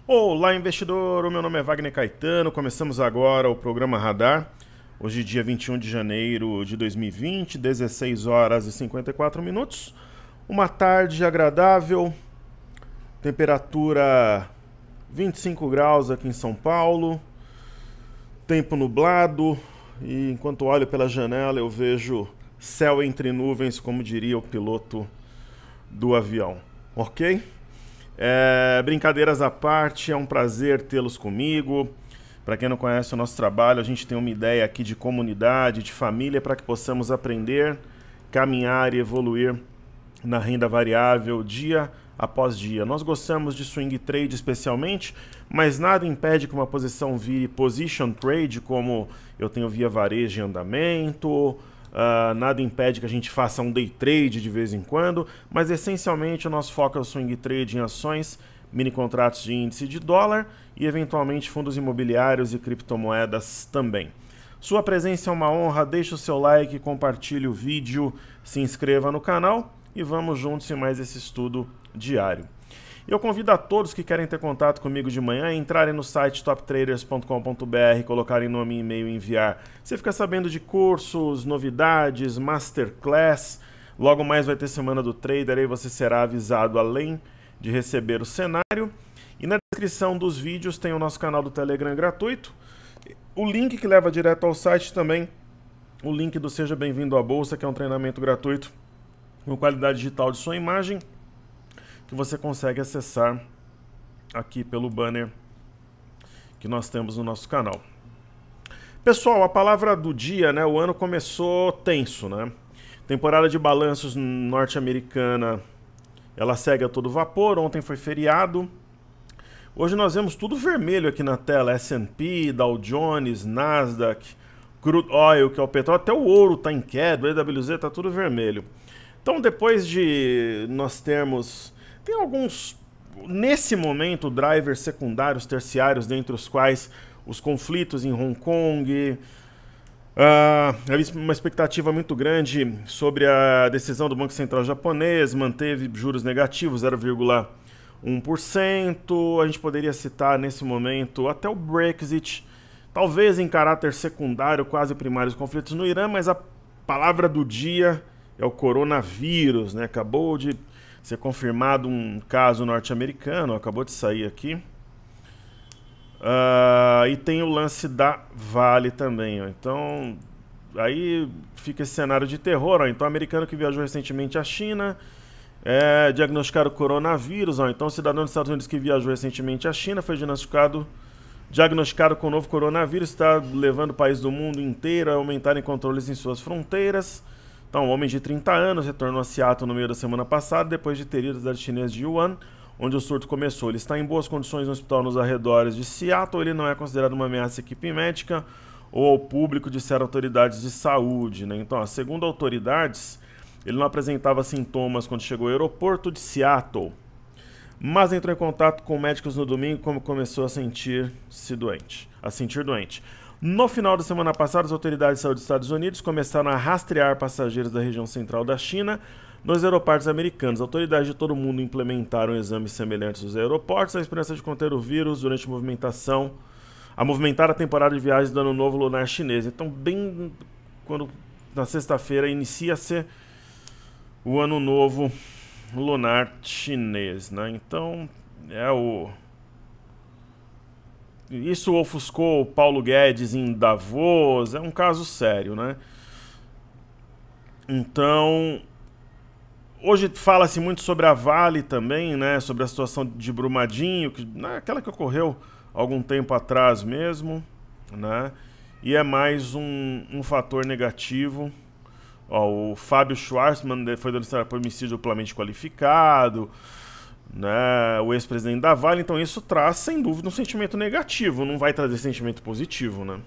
Olá, investidor! O meu nome é Wagner Caetano. Começamos agora o programa Radar. Hoje, dia 21 de janeiro de 2020, 16 horas e 54 minutos. Uma tarde agradável, temperatura 25 graus aqui em São Paulo, tempo nublado, e enquanto olho pela janela eu vejo céu entre nuvens, como diria o piloto do avião, ok? Brincadeiras à parte, é um prazer tê-los comigo. Para quem não conhece o nosso trabalho, a gente tem uma ideia aqui de comunidade, de família, para que possamos aprender, caminhar e evoluir na renda variável dia após dia. Nós gostamos de swing trade especialmente, mas nada impede que uma posição vire position trade, como eu tenho via varejo em andamento. Nada impede que a gente faça um day trade de vez em quando, mas essencialmente o nosso foco é o swing trade em ações, mini contratos de índice de dólar e eventualmente fundos imobiliários e criptomoedas também. Sua presença é uma honra, deixe o seu like, compartilhe o vídeo, se inscreva no canal e vamos juntos em mais esse estudo diário. Eu convido a todos que querem ter contato comigo de manhã a entrarem no site toptraders.com.br, colocarem nome e e-mail e enviar. Você fica sabendo de cursos, novidades, masterclass. Logo mais vai ter Semana do Trader, aí você será avisado além de receber o cenário. E na descrição dos vídeos tem o nosso canal do Telegram gratuito. O link que leva direto ao site também, o link do Seja Bem-vindo à Bolsa, que é um treinamento gratuito com qualidade digital de sua imagem, que você consegue acessar aqui pelo banner que nós temos no nosso canal. Pessoal, a palavra do dia, né? O ano começou tenso, né? Temporada de balanços norte-americana, ela segue a todo vapor. Ontem foi feriado. Hoje nós vemos tudo vermelho aqui na tela. S&P, Dow Jones, Nasdaq, Crude Oil, que é o petróleo, até o ouro está em queda, o EWZ está tudo vermelho. Então, depois de nós termos... Tem alguns, nesse momento, drivers secundários, terciários, dentre os quais os conflitos em Hong Kong, uma expectativa muito grande sobre a decisão do Banco Central japonês, manteve juros negativos, 0,1%. A gente poderia citar, nesse momento, até o Brexit, talvez em caráter secundário, quase primário, os conflitos no Irã, mas a palavra do dia é o coronavírus, né? Acabou de ser confirmado um caso norte-americano, acabou de sair aqui. E tem o lance da Vale também, ó. Então, aí fica esse cenário de terror, ó. Então, o americano que viajou recentemente à China, diagnosticaram o coronavírus, ó. Então, o cidadão dos Estados Unidos que viajou recentemente à China foi diagnosticado com o novo coronavírus, está levando o país do mundo inteiro a aumentarem controles em suas fronteiras. Então, um homem de 30 anos retornou a Seattle no meio da semana passada, depois de ter ido à cidade chinesa de Wuhan, onde o surto começou. Ele está em boas condições no hospital nos arredores de Seattle. Ele não é considerado uma ameaça à equipe médica ou ao público, disseram autoridades de saúde, né? Então, segundo autoridades, ele não apresentava sintomas quando chegou ao aeroporto de Seattle, mas entrou em contato com médicos no domingo quando começou a sentir-se doente. No final da semana passada, as autoridades de saúde dos Estados Unidos começaram a rastrear passageiros da região central da China nos aeroportos americanos. Autoridades de todo o mundo implementaram exames semelhantes nos aeroportos, a esperança de conter o vírus durante a movimentar a temporada de viagens do Ano Novo Lunar Chinês. Então, bem quando na sexta-feira inicia-se o Ano Novo Lunar Chinês, né? Então, isso ofuscou o Paulo Guedes em Davos, é um caso sério, né? Então, hoje fala-se muito sobre a Vale também, né? Sobre a situação de Brumadinho, aquela que ocorreu algum tempo atrás mesmo, né? E é mais um fator negativo. Ó, o Fábio Schwarzman foi denunciado por homicídio duplamente qualificado, né, o ex-presidente da Vale. Então isso traz, sem dúvida, um sentimento negativo, não vai trazer sentimento positivo, né?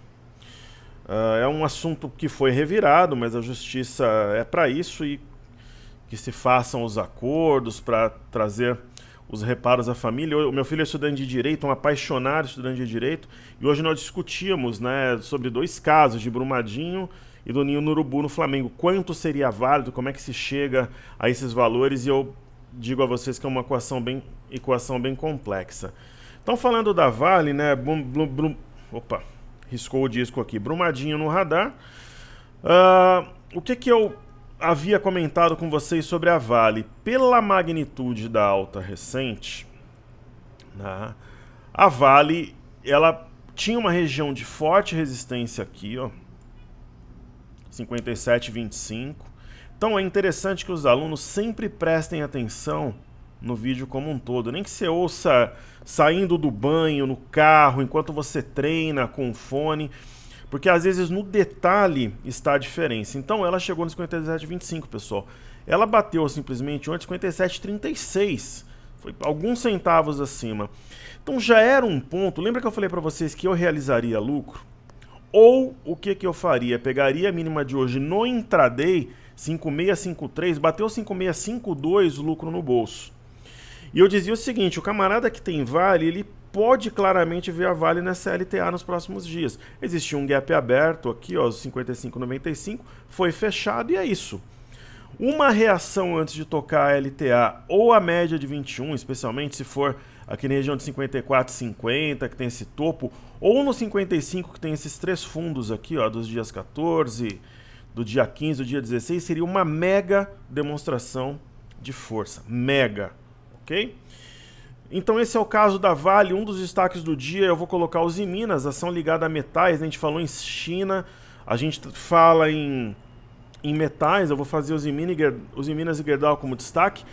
É um assunto que foi revirado, mas a justiça é para isso, e que se façam os acordos para trazer os reparos à família. O meu filho é estudante de Direito, um apaixonado estudante de Direito, e hoje nós discutíamos, né, sobre dois casos de Brumadinho e do Ninho no Urubu no Flamengo. Quanto seria válido, como é que se chega a esses valores, e eu digo a vocês que é uma equação bem complexa. Então, falando da Vale, né? Opa, riscou o disco aqui. Brumadinho no radar. O que eu havia comentado com vocês sobre a Vale? Pela magnitude da alta recente, né, a Vale, ela tinha uma região de forte resistência aqui, ó, 57,25. Então é interessante que os alunos sempre prestem atenção no vídeo como um todo. Nem que você ouça saindo do banho, no carro, enquanto você treina com o fone, porque às vezes no detalhe está a diferença. Então ela chegou no 57,25, pessoal. Ela bateu simplesmente ontem 57,36. Foi alguns centavos acima. Então já era um ponto. Lembra que eu falei para vocês que eu realizaria lucro? Ou o que eu faria? Pegaria a mínima de hoje no intraday, 5653, bateu 5652, lucro no bolso. E eu dizia o seguinte, o camarada que tem Vale, ele pode claramente ver a Vale nessa LTA nos próximos dias. Existia um gap aberto aqui, ó, 55,95, foi fechado e é isso. Uma reação antes de tocar a LTA ou a média de 21, especialmente se for aqui na região de 54,50, que tem esse topo, ou no 55, que tem esses três fundos aqui, ó, dos dias 14, do dia 15, do dia 16, seria uma mega demonstração de força. Mega, ok? Então esse é o caso da Vale. Um dos destaques do dia, eu vou colocar os Minas, ação ligada a metais. A gente falou em China, a gente fala em metais. Eu vou fazer os Minas e Gerdau como destaque.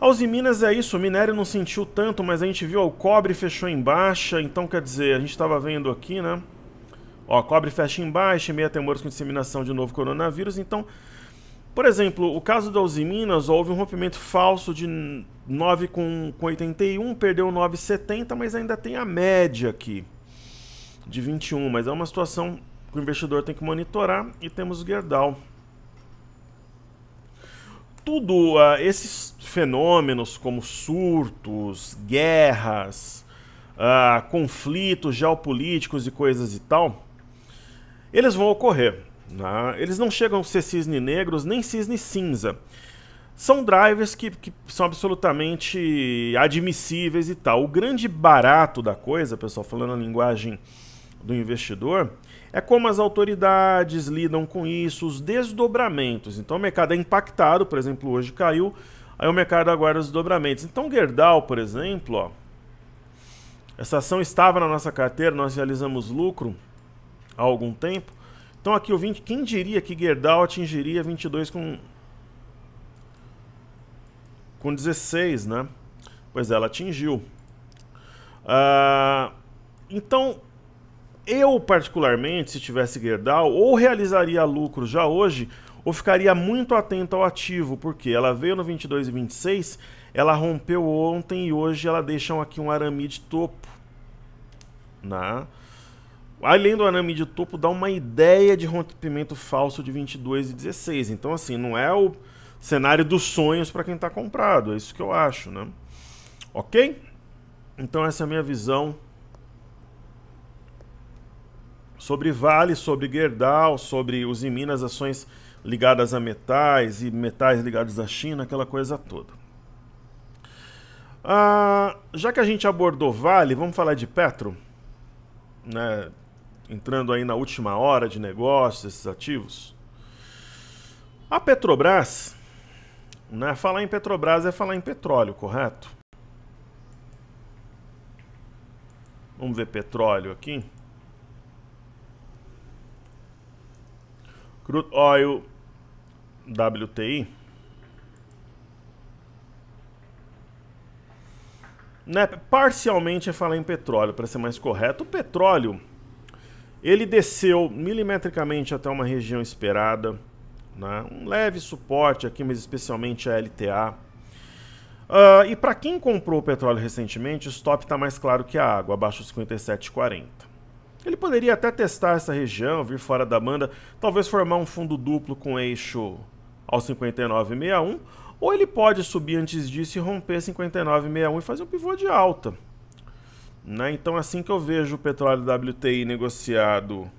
Os Minas é isso, o minério não sentiu tanto, mas a gente viu, ó, o cobre fechou em baixa. Então quer dizer, a gente estava vendo aqui, né? Ó, cobre fecha em baixa, meia temores com disseminação de novo coronavírus. Então, por exemplo, o caso da Uzi Minas, houve um rompimento falso de 9,81, perdeu 9,70, mas ainda tem a média aqui de 21, mas é uma situação que o investidor tem que monitorar. E temos o Gerdau. Tudo, esses fenômenos como surtos, guerras, conflitos geopolíticos e coisas e tal, eles vão ocorrer, né? Eles não chegam a ser cisne negros nem cisne cinza. São drivers que são absolutamente admissíveis e tal. O grande barato da coisa, pessoal, falando a linguagem do investidor, é como as autoridades lidam com isso, os desdobramentos. Então o mercado é impactado, por exemplo, hoje caiu, aí o mercado aguarda os desdobramentos. Então o Gerdau, por exemplo, ó, essa ação estava na nossa carteira, nós realizamos lucro há algum tempo. Então aqui o 20, quem diria que Gerdau atingiria 22 com 16, né? Pois ela atingiu. Então, eu particularmente, se tivesse Gerdau, ou realizaria lucro já hoje, ou ficaria muito atento ao ativo, porque ela veio no 22,26, ela rompeu ontem e hoje ela deixa aqui um arame de topo, né? Além do arame de topo, dá uma ideia de rompimento falso de 22,16. Então, assim, não é o cenário dos sonhos para quem está comprado. É isso que eu acho, né? Ok? Então, essa é a minha visão sobre Vale, sobre Gerdau, sobre os Minas, ações ligadas a metais e metais ligados à China, aquela coisa toda. Já que a gente abordou Vale, vamos falar de Petro, né? Entrando aí na última hora de negócios, esses ativos. A Petrobras, né? Falar em Petrobras é falar em petróleo, correto? Vamos ver petróleo aqui. Crude Oil WTI. Né? Parcialmente é falar em petróleo, para ser mais correto. O petróleo, ele desceu milimetricamente até uma região esperada, né? Um leve suporte aqui, mas especialmente a LTA. E para quem comprou o petróleo recentemente, o stop está mais claro que a água, abaixo de 57,40. Ele poderia até testar essa região, vir fora da banda, talvez formar um fundo duplo com eixo ao 59,61, ou ele pode subir antes disso e romper 59,61 e fazer um pivô de alta, né? Então, assim que eu vejo o petróleo WTI negociado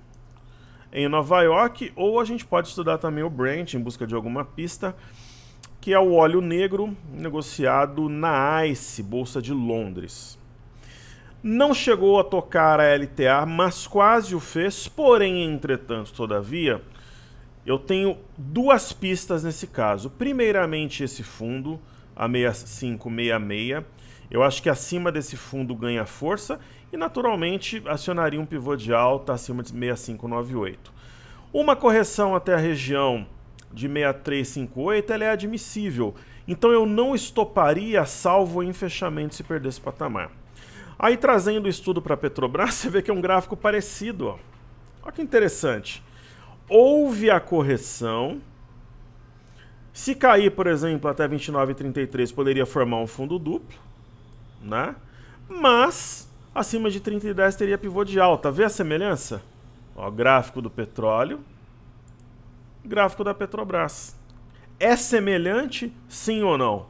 em Nova York, ou a gente pode estudar também o Brent em busca de alguma pista, que é o óleo negro negociado na ICE, Bolsa de Londres. Não chegou a tocar a LTA, mas quase o fez, porém, entretanto, todavia, eu tenho duas pistas nesse caso. Primeiramente, esse fundo, a 6566, eu acho que acima desse fundo ganha força e, naturalmente, acionaria um pivô de alta acima de 6598. Uma correção até a região de 6358 ela é admissível, então eu não estoparia salvo em fechamento se perder esse patamar. Aí, trazendo o estudo para a Petrobras, você vê que é um gráfico parecido. Ó. Olha que interessante. Houve a correção. Se cair, por exemplo, até 29,33, poderia formar um fundo duplo, né? Mas, acima de 30,10 teria pivô de alta. Vê a semelhança? Ó, gráfico do petróleo, gráfico da Petrobras. É semelhante, sim ou não?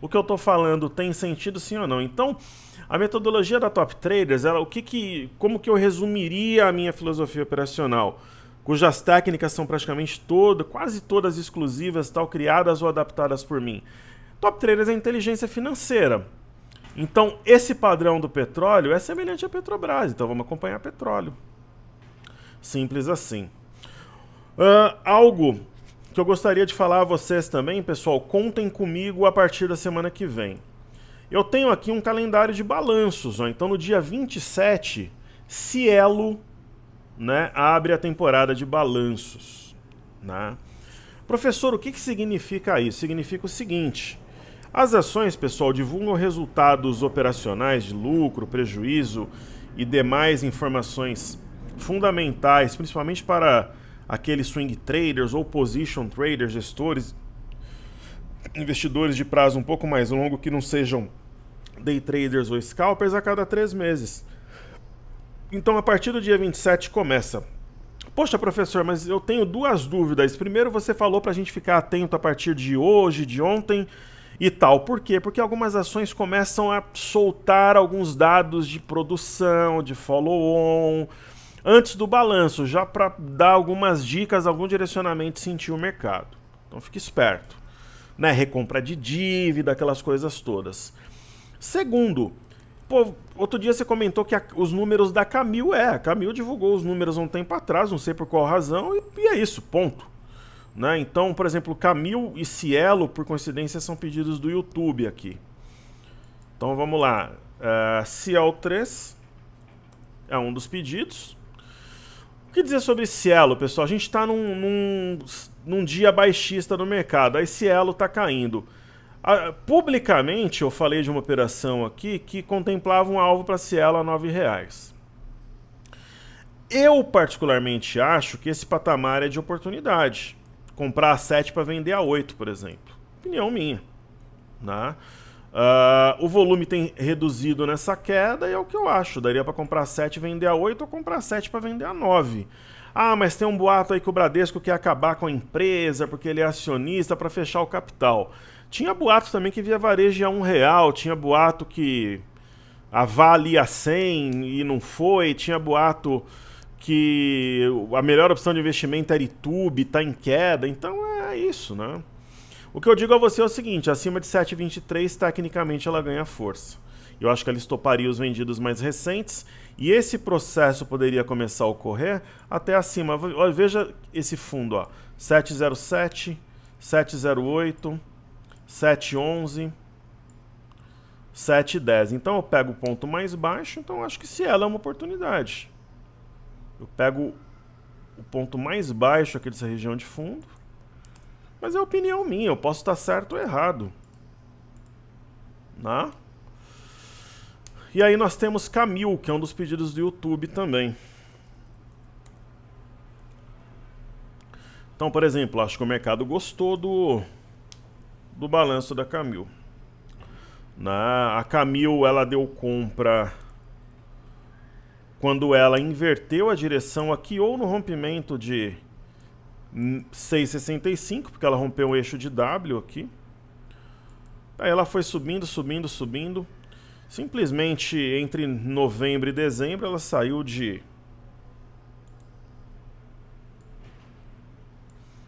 O que eu estou falando tem sentido, sim ou não? Então, a metodologia da Top Traders, ela, como que eu resumiria a minha filosofia operacional? Cujas técnicas são praticamente quase todas exclusivas, tal, criadas ou adaptadas por mim. Top Traders é inteligência financeira. Então, esse padrão do petróleo é semelhante à Petrobras, então vamos acompanhar petróleo. Simples assim. Algo que eu gostaria de falar a vocês também, pessoal, contem comigo a partir da semana que vem. Eu tenho aqui um calendário de balanços, ó. Então no dia 27, Cielo, né, abre a temporada de balanços, né? Professor, o que significa isso? Significa o seguinte: as ações, pessoal, divulgam resultados operacionais de lucro, prejuízo e demais informações fundamentais, principalmente para aqueles swing traders ou position traders, gestores, investidores de prazo um pouco mais longo que não sejam day traders ou scalpers a cada 3 meses. Então, a partir do dia 27 começa. Poxa, professor, mas eu tenho duas dúvidas. Primeiro, você falou para a gente ficar atento a partir de hoje, de ontem e tal. Por quê? Porque algumas ações começam a soltar alguns dados de produção, de follow-on, antes do balanço, já para dar algumas dicas, algum direcionamento e sentir o mercado. Então fique esperto, né? Recompra de dívida, aquelas coisas todas. Segundo, pô, outro dia você comentou que os números da Camil, a Camil divulgou os números há um tempo atrás, não sei por qual razão, e é isso, ponto. Né? Então, por exemplo, Camil e Cielo, por coincidência, são pedidos do YouTube aqui. Então vamos lá, Cielo 3 é um dos pedidos. O que dizer sobre Cielo, pessoal? A gente está num dia baixista no mercado, aí Cielo está caindo. Publicamente, eu falei de uma operação aqui que contemplava um alvo para Cielo a R$9. Eu, particularmente, acho que esse patamar é de oportunidade. Comprar a 7 para vender a 8, por exemplo. Opinião minha. Né? O volume tem reduzido nessa queda e é o que eu acho. Daria para comprar 7 e vender a 8 ou comprar 7 para vender a 9. Ah, mas tem um boato aí que o Bradesco quer acabar com a empresa porque ele é acionista para fechar o capital. Tinha boato também que Via Varejo ia a R$1. Tinha boato que a Vale ia a 100 e não foi. Tinha boato que a melhor opção de investimento era Itube, está em queda. Então é isso, né? O que eu digo a você é o seguinte: acima de 7,23, tecnicamente ela ganha força. Eu acho que ela estoparia os vendidos mais recentes e esse processo poderia começar a ocorrer até acima. Veja esse fundo, ó, 707, 708, 711, 710. Então eu pego o ponto mais baixo, então eu acho que se ela é uma oportunidade. Eu pego o ponto mais baixo aqui dessa região de fundo. Mas é opinião minha, eu posso estar certo ou errado. Né? E aí nós temos Camil, que é um dos pedidos do YouTube também. Então, por exemplo, acho que o mercado gostou do balanço da Camil. A Camil, ela deu compra quando ela inverteu a direção aqui, ou no rompimento de 6,65, porque ela rompeu o eixo de W aqui. Aí ela foi subindo, subindo, subindo. Simplesmente entre novembro e dezembro ela saiu de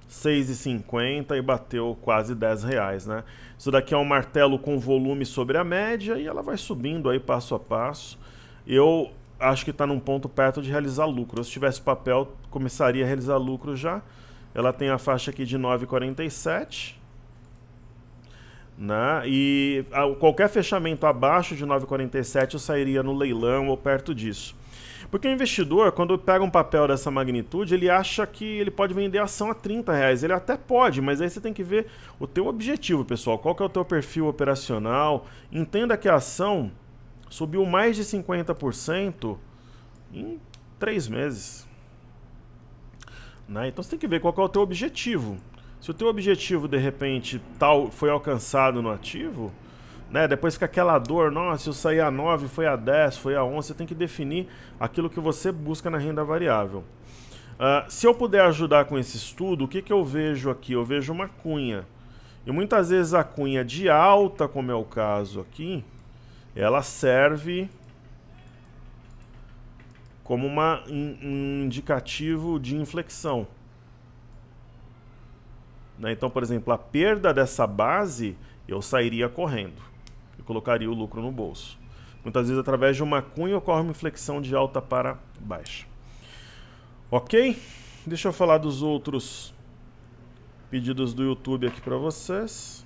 6,50 e bateu quase R$10, né? Isso daqui é um martelo com volume sobre a média e ela vai subindo aí passo a passo. eu acho que está num ponto perto de realizar lucro. Se tivesse papel, começaria a realizar lucro já. Ela tem a faixa aqui de 9,47. Né? E qualquer fechamento abaixo de 9,47 eu sairia no leilão ou perto disso. Porque o investidor, quando pega um papel dessa magnitude, ele acha que ele pode vender a ação a R$30. Ele até pode, mas aí você tem que ver o teu objetivo, pessoal. Qual que é o teu perfil operacional? Entenda que a ação subiu mais de 50% em 3 meses. Né? Então você tem que ver qual que é o teu objetivo. Se o teu objetivo, de repente, tal foi alcançado no ativo, né, depois fica aquela dor, nossa, eu saí a 9, foi a 10, foi a 11, você tem que definir aquilo que você busca na renda variável. Se eu puder ajudar com esse estudo, o que eu vejo aqui? Eu vejo uma cunha. E muitas vezes a cunha de alta, como é o caso aqui, ela serve como um indicativo de inflexão. Então, por exemplo, a perda dessa base, eu sairia correndo e colocaria o lucro no bolso. Muitas vezes, através de uma cunha, ocorre uma inflexão de alta para baixa. Ok? Deixa eu falar dos outros pedidos do YouTube aqui para vocês.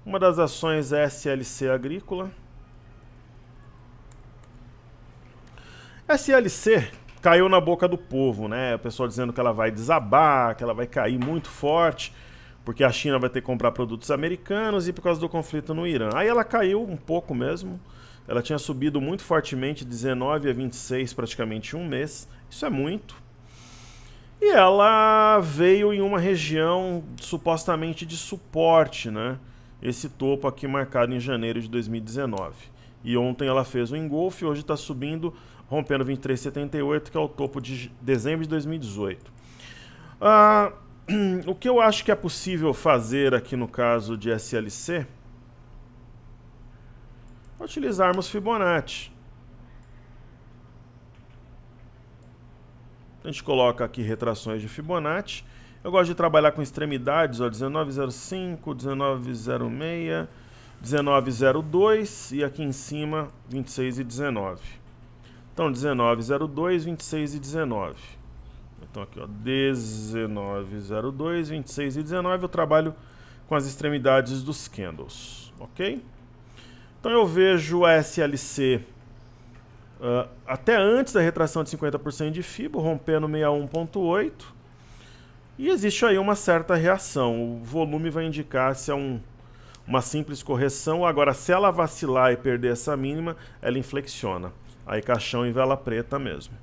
Uma das ações é SLC Agrícola. SLC caiu na boca do povo, né? O pessoal dizendo que ela vai desabar, que ela vai cair muito forte, porque a China vai ter que comprar produtos americanos e por causa do conflito no Irã. Aí ela caiu um pouco mesmo. Ela tinha subido muito fortemente, 19 a 26 praticamente em um mês. Isso é muito. E ela veio em uma região supostamente de suporte, né? Esse topo aqui marcado em janeiro de 2019. E ontem ela fez um engolfe, hoje está subindo, rompendo 23,78, que é o topo de dezembro de 2018. O que eu acho que é possível fazer aqui no caso de SLC é utilizarmos Fibonacci. A gente coloca aqui retrações de Fibonacci. Eu gosto de trabalhar com extremidades, ó, 19,05, 19,06, 19,02 e aqui em cima 26,19. Então 19,02, 26,19. Então aqui, ó, 19,02, 26,19. Eu trabalho com as extremidades dos candles, ok? Então eu vejo a SLC até antes da retração de 50% de FIBO, rompendo 61,8. E existe aí uma certa reação. O volume vai indicar se é uma simples correção. Agora, se ela vacilar e perder essa mínima, ela inflexiona. Aí caixão em vela preta mesmo.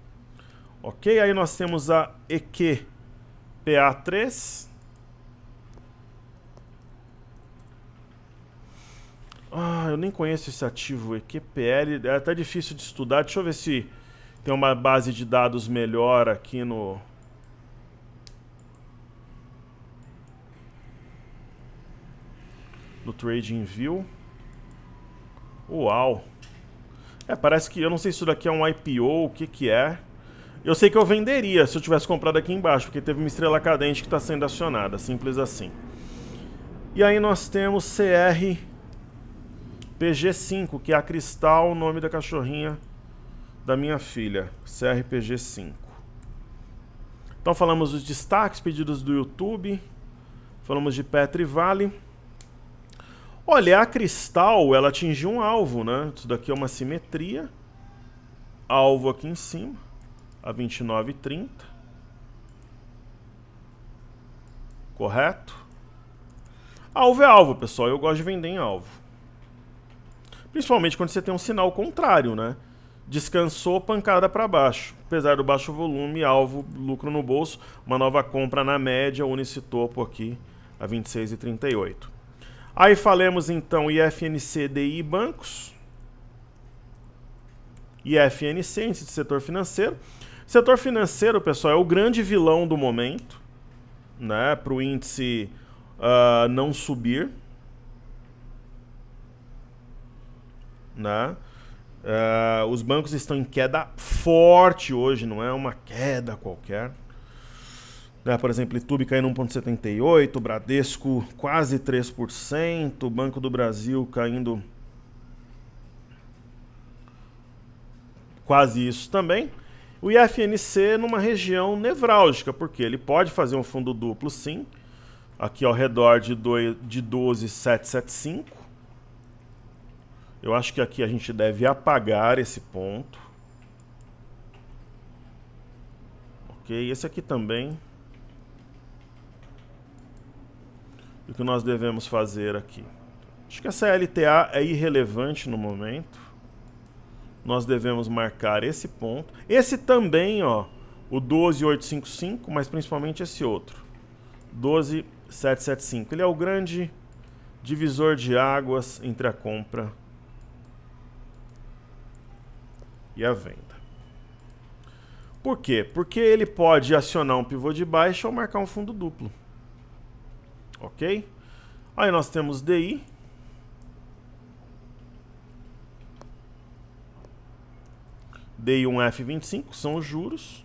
Ok? Aí nós temos a EQPA3. Eu nem conheço esse ativo EQPL. É até difícil de estudar. Deixa eu ver se tem uma base de dados melhor aqui no TradingView. Uau! Parece que, eu não sei se isso daqui é um IPO, o que que é. Eu sei que eu venderia se eu tivesse comprado aqui embaixo, porque teve uma estrela cadente que está sendo acionada, simples assim. E aí nós temos CRPG5, que é a Cristal, o nome da cachorrinha da minha filha, CRPG5. Então falamos dos destaques, pedidos do YouTube, falamos de Petri Vale. Olha, a Cristal, ela atingiu um alvo, né? Isso daqui é uma simetria. Alvo aqui em cima, a 29,30. Correto? Alvo é alvo, pessoal. Eu gosto de vender em alvo. Principalmente quando você tem um sinal contrário, né? Descansou, pancada para baixo. Apesar do baixo volume, alvo, lucro no bolso. Uma nova compra na média, une esse topo aqui a 26,38. Aí falemos então IFNC, DI Bancos. IFNC, índice de setor financeiro. Setor financeiro, pessoal, é o grande vilão do momento, né? Para o índice não subir. Né? Os bancos estão em queda forte hoje, não é uma queda qualquer. Né? Por exemplo, Itubi caindo 1,78%, Bradesco quase 3%, Banco do Brasil caindo quase isso também. O IFNC numa região nevrálgica, porque ele pode fazer um fundo duplo sim, aqui ao redor de 12,775. Eu acho que aqui a gente deve apagar esse ponto. Ok, esse aqui também. O que nós devemos fazer aqui? Acho que essa LTA é irrelevante no momento. Nós devemos marcar esse ponto. Esse também, ó, o 12,855, mas principalmente esse outro. 12,775. Ele é o grande divisor de águas entre a compra e a venda. Por quê? Porque ele pode acionar um pivô de baixa ou marcar um fundo duplo. Ok? Aí nós temos DI. DI1F25 são os juros.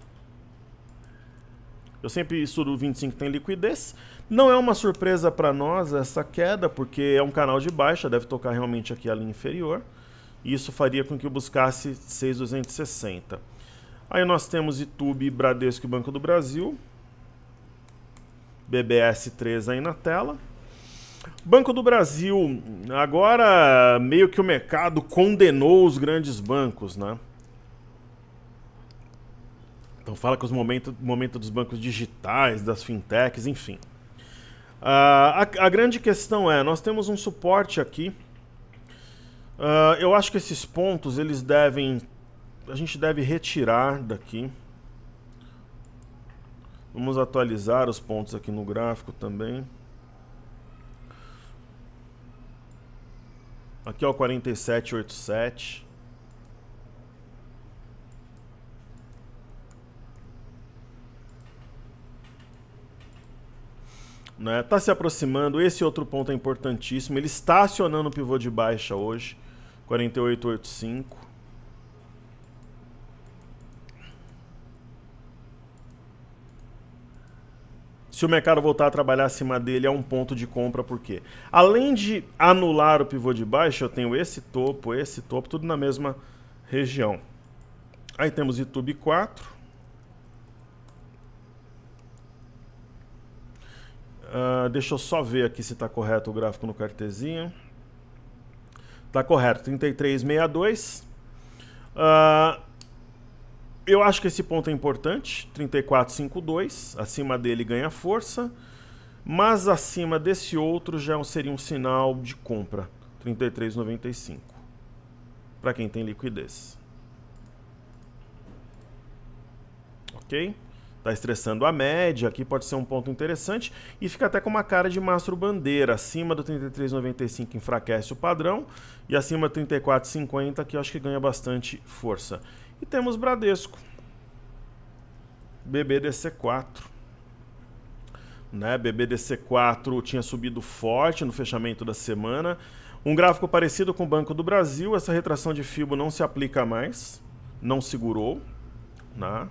Eu sempre estudo o 25 tem liquidez. Não é uma surpresa para nós essa queda, porque é um canal de baixa, deve tocar realmente aqui a linha inferior. E isso faria com que eu buscasse 6,260. Aí nós temos Itubi, Bradesco e Banco do Brasil. BBS3 aí na tela. Banco do Brasil, agora meio que o mercado condenou os grandes bancos, né? Então fala que os momento dos bancos digitais, das fintechs, enfim. A grande questão é, nós temos um suporte aqui. Eu acho que esses pontos, eles devem... A gente deve retirar daqui. Vamos atualizar os pontos aqui no gráfico também. Aqui é o 47,87. Né? Tá se aproximando, esse outro ponto é importantíssimo. Ele está acionando o pivô de baixa hoje, 48,85. Se o mercado voltar a trabalhar acima dele, é um ponto de compra, por quê? Além de anular o pivô de baixa, eu tenho esse topo, tudo na mesma região. Aí temos Itubi 4. Deixa eu só ver aqui se está correto o gráfico no cartezinho. Está correto, 33,62. Eu acho que esse ponto é importante, 34,52. Acima dele ganha força, mas acima desse outro já seria um sinal de compra, 33,95. Para quem tem liquidez. Ok? Está estressando a média, aqui pode ser um ponto interessante e fica até com uma cara de mastro bandeira. Acima do 33,95 enfraquece o padrão e acima do 34,50 que eu acho que ganha bastante força. E temos Bradesco, BBDC4. Né? BBDC4 tinha subido forte no fechamento da semana. Um gráfico parecido com o Banco do Brasil, essa retração de Fibo não se aplica mais, não segurou. Né?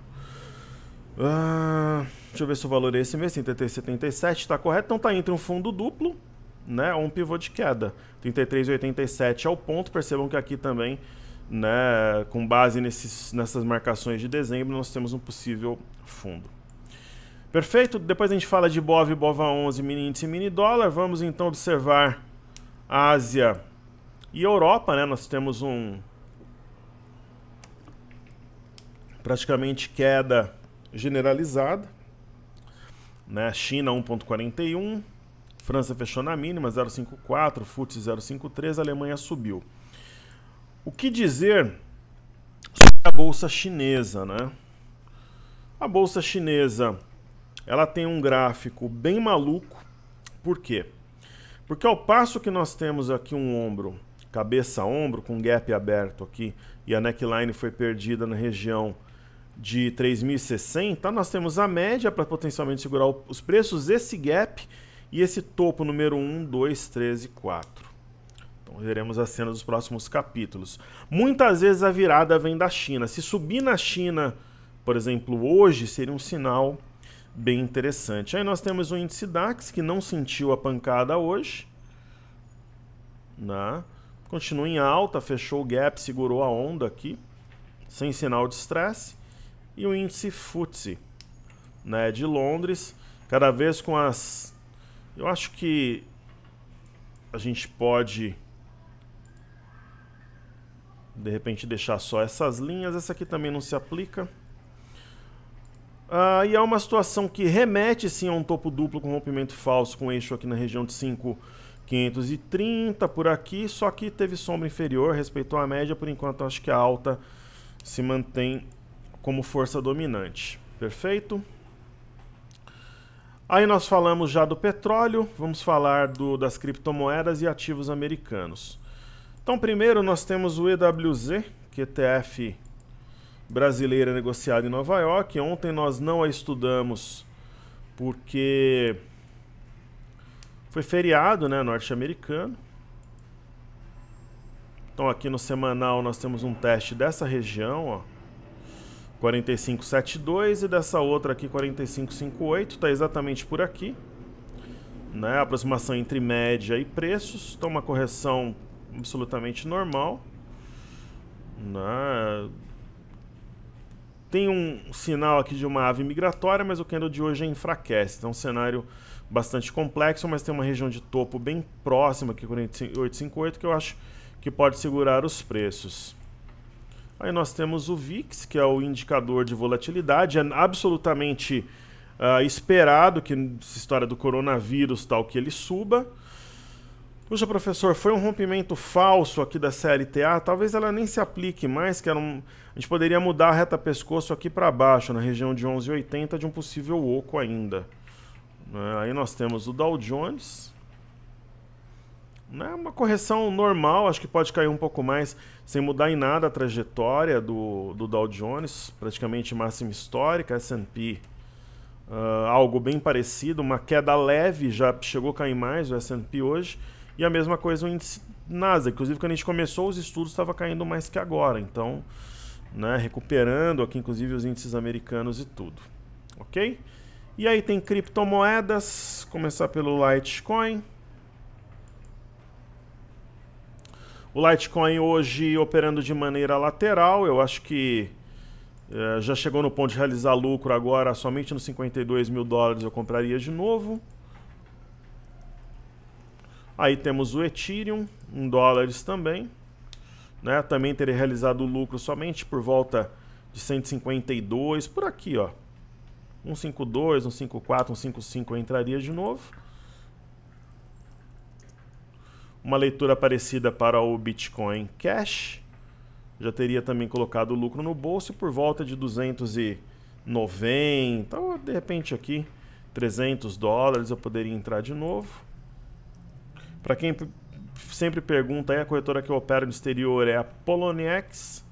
Deixa eu ver se o valor é esse mesmo, 33,77, está correto. Então está entre um fundo duplo, né, ou um pivô de queda. 33,87 é o ponto. Percebam que aqui também, né, com base nessas marcações de dezembro, nós temos um possível fundo. Perfeito? Depois a gente fala de BOV, BOVA11, mini índice e mini dólar. Vamos então observar Ásia e Europa, né? Nós temos praticamente queda generalizada, né? China 1,41, França fechou na mínima 0,54, FTSE 0,53, Alemanha subiu. O que dizer sobre a bolsa chinesa, né? A bolsa chinesa, ela tem um gráfico bem maluco. Por quê? Porque ao passo que nós temos aqui um ombro, cabeça a ombro, com gap aberto aqui, e a neckline foi perdida na região de 3.060, nós temos a média para potencialmente segurar os preços, esse gap e esse topo número 1, 2, 3 e 4. Então veremos as cenas dos próximos capítulos. Muitas vezes a virada vem da China. Se subir na China, por exemplo, hoje, seria um sinal bem interessante. Aí nós temos o índice DAX, que não sentiu a pancada hoje, né? Continua em alta, fechou o gap, segurou a onda aqui, sem sinal de estresse. E o índice FTSE, né, de Londres, cada vez com as... Eu acho que a gente pode, de repente, deixar só essas linhas. Essa aqui também não se aplica. E é uma situação que remete sim a um topo duplo com rompimento falso, com eixo aqui na região de 5.530 por aqui, só que teve sombra inferior, respeitou a média. Por enquanto acho que a alta se mantém como força dominante. Perfeito? Aí nós falamos já do petróleo, vamos falar das criptomoedas e ativos americanos. Então primeiro nós temos o EWZ, que é ETF brasileira negociada em Nova York. Ontem nós não a estudamos porque foi feriado, né, norte-americano. Então aqui no semanal nós temos um teste dessa região, ó, 45,72, e dessa outra aqui 45,58, está exatamente por aqui, né? Aproximação entre média e preços. Então uma correção absolutamente normal, né? Tem um sinal aqui de uma ave migratória, mas o candle de hoje enfraquece. Então um cenário bastante complexo, mas tem uma região de topo bem próxima aqui, 48,58, que eu acho que pode segurar os preços. Aí nós temos o VIX, que é o indicador de volatilidade. É absolutamente esperado que, essa história do coronavírus, tal, que ele suba. Puxa, professor, foi um rompimento falso aqui da CLTA. Talvez ela nem se aplique mais, que a gente poderia mudar a reta pescoço aqui para baixo, na região de 11,80, de um possível oco ainda. Aí nós temos o Dow Jones. Uma correção normal, acho que pode cair um pouco mais, sem mudar em nada a trajetória do Dow Jones, praticamente máxima histórica. S&P, algo bem parecido, uma queda leve, já chegou a cair mais o S&P hoje, e a mesma coisa o índice Nasdaq. Inclusive, quando a gente começou os estudos, estava caindo mais que agora, então, né, recuperando aqui, inclusive, os índices americanos e tudo, ok? E aí tem criptomoedas, começar pelo Litecoin. O Litecoin hoje operando de maneira lateral, eu acho que já chegou no ponto de realizar lucro agora, somente nos 52 mil dólares eu compraria de novo. Aí temos o Ethereum, em dólares também, né? Também teria realizado lucro somente por volta de 152, por aqui, ó. 152, 154, 155 eu entraria de novo. Uma leitura parecida para o Bitcoin Cash. Já teria também colocado o lucro no bolso por volta de 290, ou de repente aqui 300 dólares eu poderia entrar de novo. Para quem sempre pergunta, aí a corretora que eu opero no exterior é a Poloniex.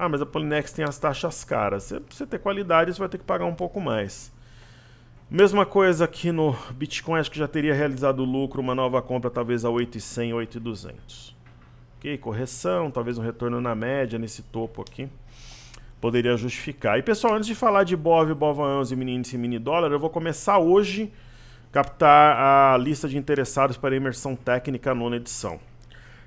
Mas a Poloniex tem as taxas caras. Se você ter qualidade, você vai ter que pagar um pouco mais. Mesma coisa aqui no Bitcoin, acho que já teria realizado lucro, uma nova compra talvez a 8.100, 8.200. Ok, correção, talvez um retorno na média nesse topo aqui. Poderia justificar. E pessoal, antes de falar de BOV, BOVA11, mini índice e mini dólar, eu vou começar hoje a captar a lista de interessados para a imersão técnica nona edição.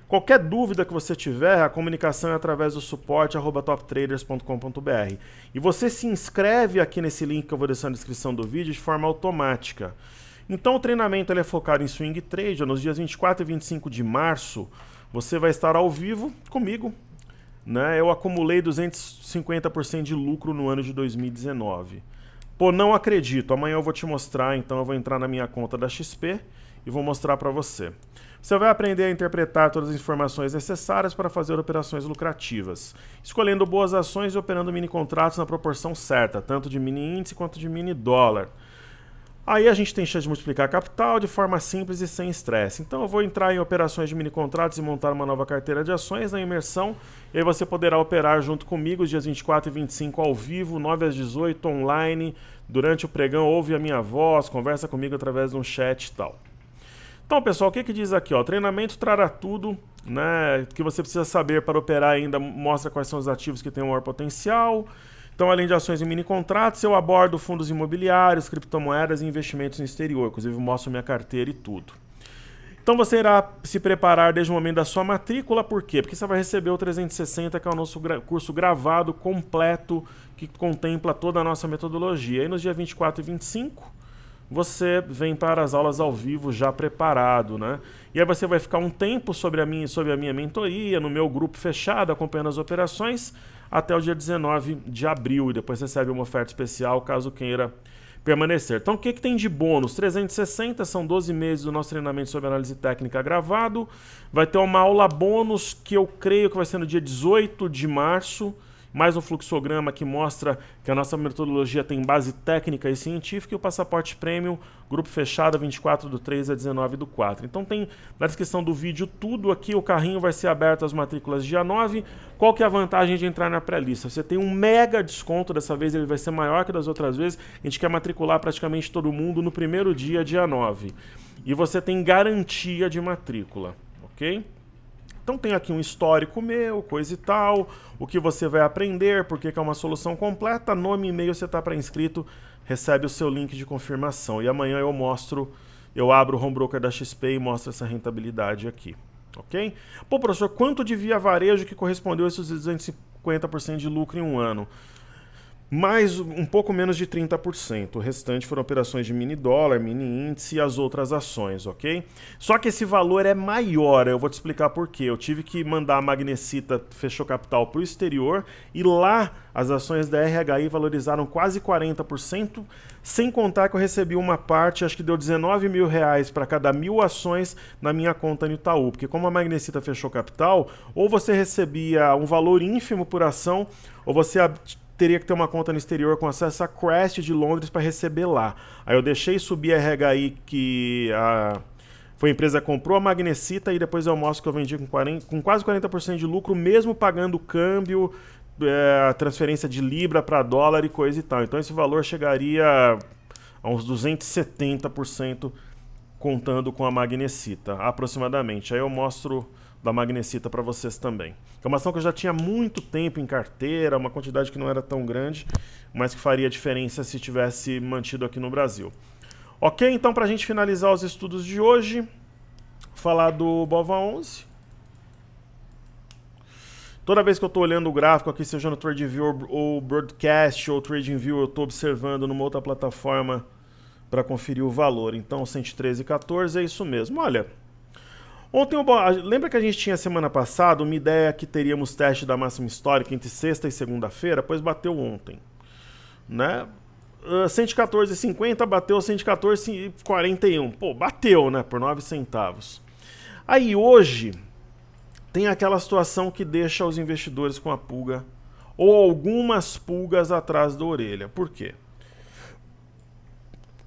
Qualquer dúvida que você tiver, a comunicação é através do suporte @toptraders.com.br. E você se inscreve aqui nesse link que eu vou deixar na descrição do vídeo de forma automática. Então o treinamento ele é focado em swing trade. Nos dias 24 e 25 de março, você vai estar ao vivo comigo, né? Eu acumulei 250% de lucro no ano de 2019. Pô, não acredito. Amanhã eu vou te mostrar, então eu vou entrar na minha conta da XP e vou mostrar para você. Você vai aprender a interpretar todas as informações necessárias para fazer operações lucrativas, escolhendo boas ações e operando mini contratos na proporção certa, tanto de mini índice quanto de mini dólar. Aí a gente tem chance de multiplicar capital de forma simples e sem estresse. Então eu vou entrar em operações de mini contratos e montar uma nova carteira de ações na imersão, e aí você poderá operar junto comigo os dias 24 e 25 ao vivo, 9 às 18 online. Durante o pregão ouve a minha voz, conversa comigo através de um chat e tal. Então, pessoal, o que diz aqui? O treinamento trará tudo, né, que você precisa saber para operar ainda, mostra quais são os ativos que têm o maior potencial. Então, além de ações e mini contratos, eu abordo fundos imobiliários, criptomoedas e investimentos no exterior. Inclusive, mostro minha carteira e tudo. Então, você irá se preparar desde o momento da sua matrícula. Por quê? Porque você vai receber o 360, que é o nosso curso gravado, completo, que contempla toda a nossa metodologia. E nos dias 24 e 25, você vem para as aulas ao vivo já preparado, né? E aí você vai ficar um tempo sobre a minha mentoria, no meu grupo fechado, acompanhando as operações, até o dia 19 de abril. E depois recebe uma oferta especial, caso queira permanecer. Então, o que tem de bônus? 360 são 12 meses do nosso treinamento sobre análise técnica gravado. Vai ter uma aula bônus que eu creio que vai ser no dia 18 de março, mais um fluxograma que mostra que a nossa metodologia tem base técnica e científica, e o passaporte premium, grupo fechado, 24/3 a 19/4. Então tem na descrição do vídeo tudo aqui, o carrinho vai ser aberto às matrículas dia 9. Qual que é a vantagem de entrar na pré-lista? Você tem um mega desconto, dessa vez ele vai ser maior que das outras vezes, a gente quer matricular praticamente todo mundo no primeiro dia, dia 9. E você tem garantia de matrícula, ok? Então tem aqui um histórico meu, coisa e tal, o que você vai aprender, porque é uma solução completa, nome e e-mail, você está pré-inscrito, recebe o seu link de confirmação. E amanhã eu abro o home broker da XP e mostro essa rentabilidade aqui, ok? Pô, professor, quanto de via varejo que correspondeu a esses 250% de lucro em um ano? Mais um pouco menos de 30%. O restante foram operações de mini dólar, mini índice e as outras ações, ok? Só que esse valor é maior, eu vou te explicar por quê. Eu tive que mandar a Magnesita Fechou Capital para o exterior e lá as ações da RHI valorizaram quase 40%, sem contar que eu recebi uma parte, acho que deu 19 mil reais para cada 1000 ações na minha conta no Itaú. Porque como a Magnesita Fechou Capital, ou você recebia um valor ínfimo por ação, ou você teria que ter uma conta no exterior com acesso a Crest de Londres para receber lá. Aí eu deixei subir a RHI, que foi a empresa que comprou a Magnesita, e depois eu mostro que eu vendi com quase 40% de lucro, mesmo pagando câmbio, a transferência de libra para dólar e coisa e tal. Então esse valor chegaria a uns 270% contando com a Magnesita, aproximadamente. Aí eu mostro da Magnesita para vocês também. É uma ação que eu já tinha muito tempo em carteira, uma quantidade que não era tão grande, mas que faria diferença se tivesse mantido aqui no Brasil. Ok, então para a gente finalizar os estudos de hoje, falar do BOVA11. Toda vez que eu estou olhando o gráfico aqui, seja no TradingView ou Broadcast ou TradingView, eu estou observando numa outra plataforma para conferir o valor. Então 113,14 é isso mesmo. Olha, ontem, lembra que a gente tinha semana passada uma ideia que teríamos teste da máxima histórica entre sexta e segunda-feira? Pois bateu ontem, né? 114,50 bateu 114,41. Pô, bateu, né? Por 9 centavos. Aí hoje tem aquela situação que deixa os investidores com a pulga, ou algumas pulgas atrás da orelha. Por quê?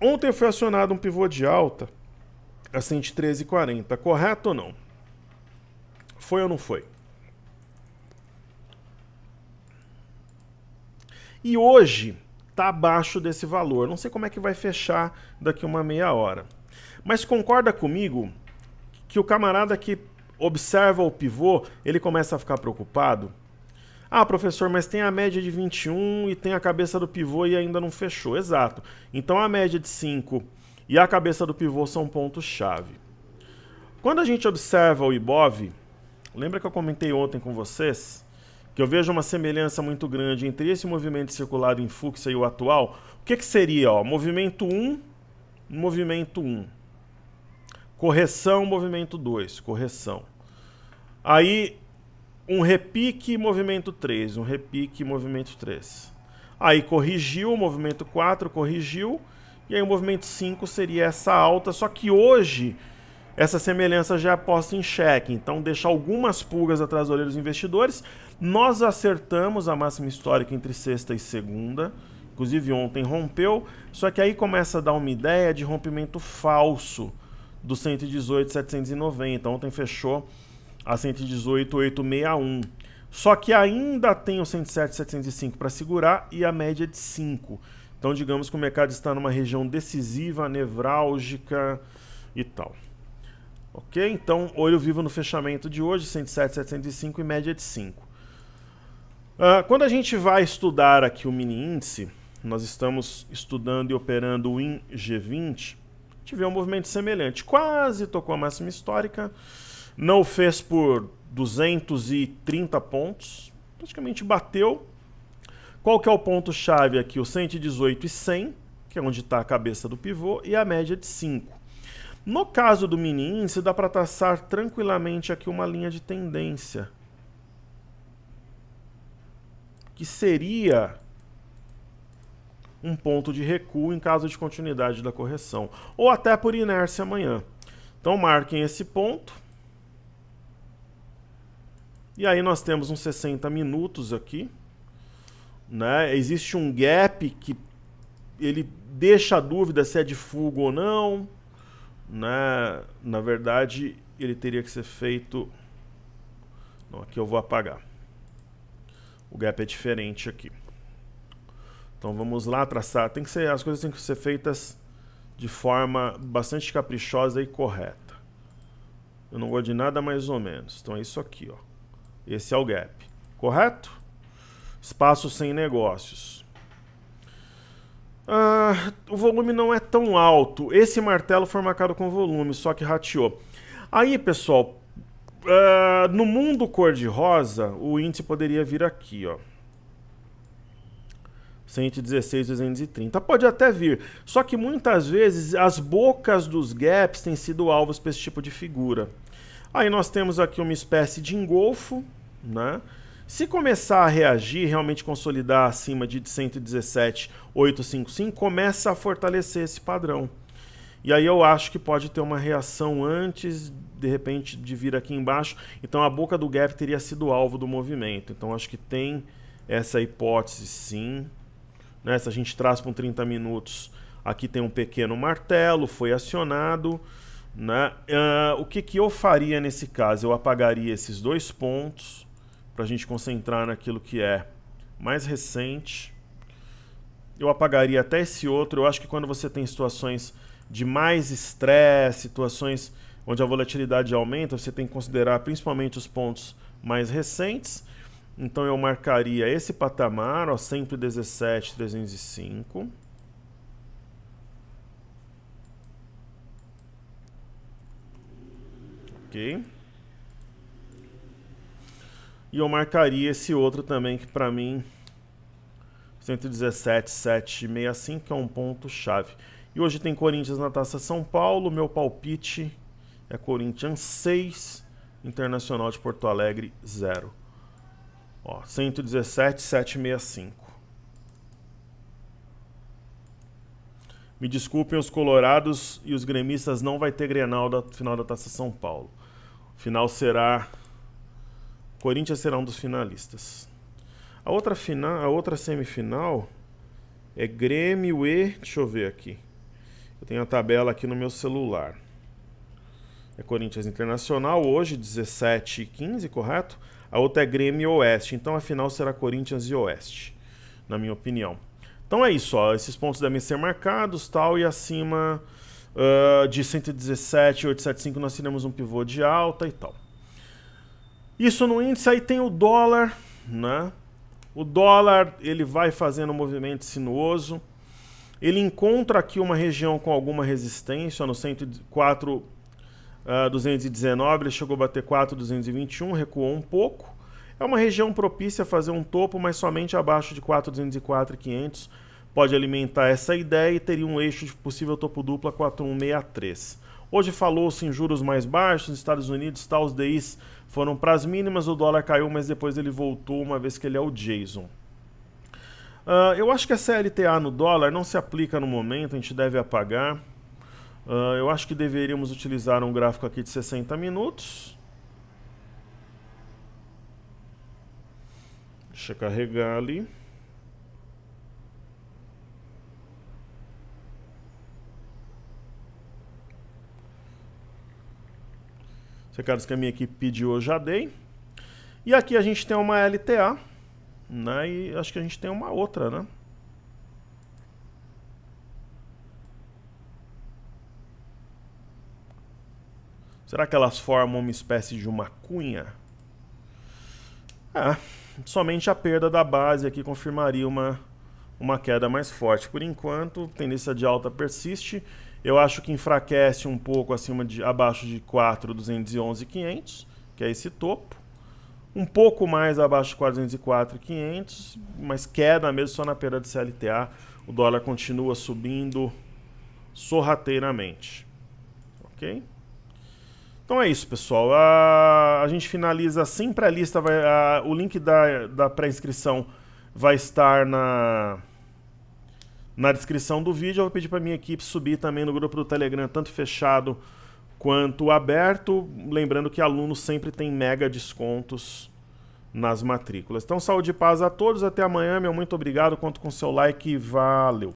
Ontem foi acionado um pivô de alta a 113,40, correto ou não? Foi ou não foi? E hoje está abaixo desse valor. Não sei como é que vai fechar daqui uma meia hora. Mas concorda comigo que o camarada que observa o pivô, ele começa a ficar preocupado? Ah, professor, mas tem a média de 21 e tem a cabeça do pivô e ainda não fechou. Exato. Então a média de 5 e a cabeça do pivô são pontos-chave. Quando a gente observa o IBOV, lembra que eu comentei ontem com vocês que eu vejo uma semelhança muito grande entre esse movimento circulado em Fuxa e o atual? O que seria? Ó, movimento 1, movimento 1. Correção, movimento 2, correção. Aí um repique, movimento 3, um repique, movimento 3. Aí corrigiu, movimento 4, corrigiu. E aí o movimento 5 seria essa alta, só que hoje essa semelhança já é posta em xeque. Então deixa algumas pulgas atrás do olho dos investidores. Nós acertamos a máxima histórica entre sexta e segunda. Inclusive ontem rompeu, só que aí começa a dar uma ideia de rompimento falso do 118,790. Ontem fechou a 118,861. Só que ainda tem o 107,705 para segurar e a média de 5. Então, digamos que o mercado está numa região decisiva, nevrálgica e tal. Ok? Então, olho vivo no fechamento de hoje, 107,705 e média de 5. Quando a gente vai estudar aqui o mini índice, nós estamos estudando e operando o IN G20, a gente vê um movimento semelhante. Quase tocou a máxima histórica, não fez por 230 pontos, praticamente bateu. Qual que é o ponto-chave aqui? O 118,100, que é onde está a cabeça do pivô, e a média de 5. No caso do mini índice, dá para traçar tranquilamente aqui uma linha de tendência, que seria um ponto de recuo em caso de continuidade da correção, ou até por inércia amanhã. Então marquem esse ponto. E aí nós temos uns 60 minutos aqui, né? Existe um gap que ele deixa a dúvida se é de fuga ou não, né? Na verdade, ele teria que ser feito... Não, aqui eu vou apagar. O gap é diferente aqui. Então vamos lá traçar. As coisas têm que ser feitas de forma bastante caprichosa e correta. Eu não gosto de nada mais ou menos. Então é isso aqui, ó. Esse é o gap. Correto? Espaço sem negócios. O volume não é tão alto. Esse martelo foi marcado com volume, só que rateou. Aí, pessoal, no mundo cor-de-rosa, o índice poderia vir aqui, ó. 116,230. Pode até vir. Só que muitas vezes as bocas dos gaps têm sido alvos para esse tipo de figura. Aí nós temos aqui uma espécie de engolfo, né? Se começar a reagir, realmente consolidar acima de 117,855, começa a fortalecer esse padrão. E aí eu acho que pode ter uma reação antes, de repente, de vir aqui embaixo. Então a boca do gap teria sido alvo do movimento. Então acho que tem essa hipótese sim. Né? Se a gente traz para um 30 minutos, aqui tem um pequeno martelo, foi acionado. Né? O que eu faria nesse caso? Eu apagaria esses dois pontos para a gente concentrar naquilo que é mais recente. Eu apagaria até esse outro. Eu acho que quando você tem situações de mais estresse, situações onde a volatilidade aumenta, você tem que considerar principalmente os pontos mais recentes. Então eu marcaria esse patamar, ó, 117,305. Ok. E eu marcaria esse outro também, que para mim, 117,765, que é um ponto-chave. E hoje tem Corinthians na Taça São Paulo. Meu palpite é Corinthians 6, Internacional de Porto Alegre 0. Ó, 117,765. Me desculpem os colorados e os gremistas, não vai ter Grenal da final da Taça São Paulo. O final será... Corinthians será um dos finalistas. A outra semifinal é Grêmio e... Deixa eu ver aqui. Eu tenho a tabela aqui no meu celular. É Corinthians Internacional, hoje, 17h15, correto? A outra é Grêmio e Oeste. Então a final será Corinthians e Oeste, na minha opinião. Então é isso, ó. Esses pontos devem ser marcados, tal, e acima de 117,875 nós teremos um pivô de alta e tal. Isso no índice. Aí tem o dólar, né? O dólar, ele vai fazendo um movimento sinuoso. Ele encontra aqui uma região com alguma resistência, no 104,219, ele chegou a bater 4,221, recuou um pouco. É uma região propícia a fazer um topo, mas somente abaixo de 4,204,500 pode alimentar essa ideia e teria um eixo de possível topo duplo a 4,163. Hoje falou-se em juros mais baixos nos Estados Unidos, os DIs foram para as mínimas, o dólar caiu, mas depois ele voltou, uma vez que ele é o Jason. Eu acho que essa LTA no dólar não se aplica no momento, a gente deve apagar. Eu acho que deveríamos utilizar um gráfico aqui de 60 minutos. Deixa eu carregar ali. Os recados que a minha equipe pediu eu já dei. E aqui a gente tem uma LTA, né? E acho que a gente tem uma outra, né? Será que elas formam uma espécie de uma cunha? somente a perda da base aqui confirmaria uma queda mais forte. Por enquanto, a tendência de alta persiste. Eu acho que enfraquece um pouco abaixo de 4.211.500, que é esse topo. Um pouco mais abaixo de 404.500, mas queda mesmo só na perda de CLTA. O dólar continua subindo sorrateiramente. Ok? Então é isso, pessoal. A gente finaliza sempre a lista. O link da pré-inscrição vai estar na descrição do vídeo. Eu vou pedir para minha equipe subir também no grupo do Telegram, tanto fechado quanto aberto. Lembrando que alunos sempre tem mega descontos nas matrículas. Então, saúde e paz a todos. Até amanhã. Meu muito obrigado. Conto com seu like e valeu.